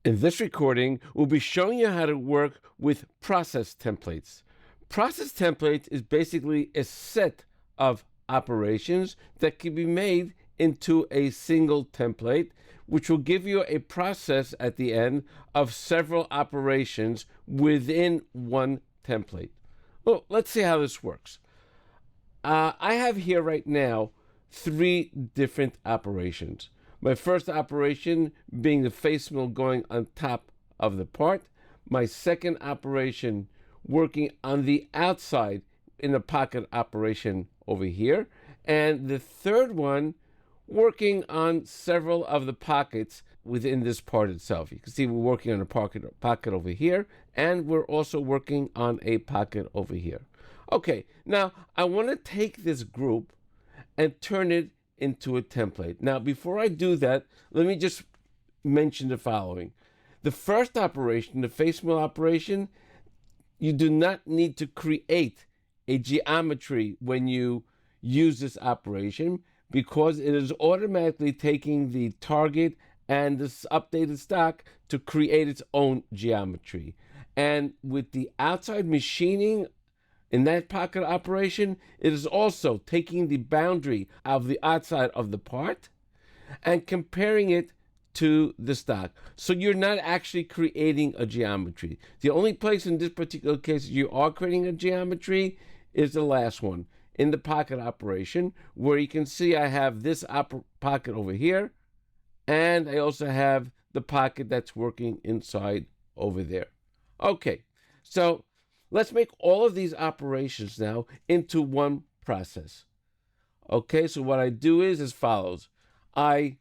In this recording, we'll be showing you how to work with process templates. Process template is basically a set of operations that can be made into a single template, which will give you a process at the end of several operations within one template. Well, let's see how this works. I have here right now 3 different operations. My first operation being the face mill going on top of the part. My second operation working on the outside in the pocket operation over here. And the third one working on several of the pockets within this part itself. You can see we're working on a pocket over here, and we're also working on a pocket over here. Okay, now I want to take this group and turn it into a template. Now, before I do that, let me just mention the following. The first operation, the face mill operation, you do not need to create a geometry when you use this operation because it is automatically taking the target and this updated stock to create its own geometry. And with the outside machining in that pocket operation, it is also taking the boundary of the outside of the part and comparing it to the stock. So you're not actually creating a geometry. The only place in this particular case you are creating a geometry is the last one, in the pocket operation, where you can see I have this pocket over here, and I also have the pocket that's working inside over there. Okay, so let's make all of these operations now into one process. Okay, so what I do is as follows. I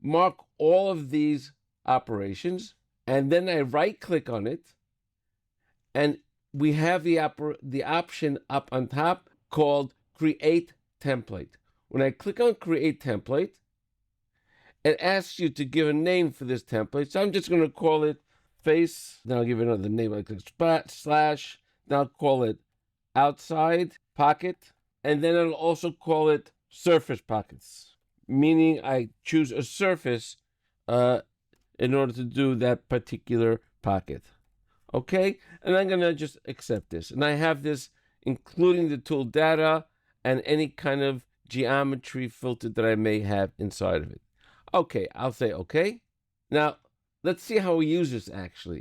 mark all of these operations, and then I right-click on it, and we have the option up on top called Create Template. When I click on Create Template, it asks you to give a name for this template. So I'm just going to call it face. Then I'll give it another name. I click slash. Then I'll call it outside pocket. And then I'll also call it surface pockets, meaning I choose a surface in order to do that particular pocket. Okay? And I'm going to just accept this. And I have this including the tool data and any kind of geometry filter that I may have inside of it. Okay, I'll say okay. Now, let's see how we use this actually.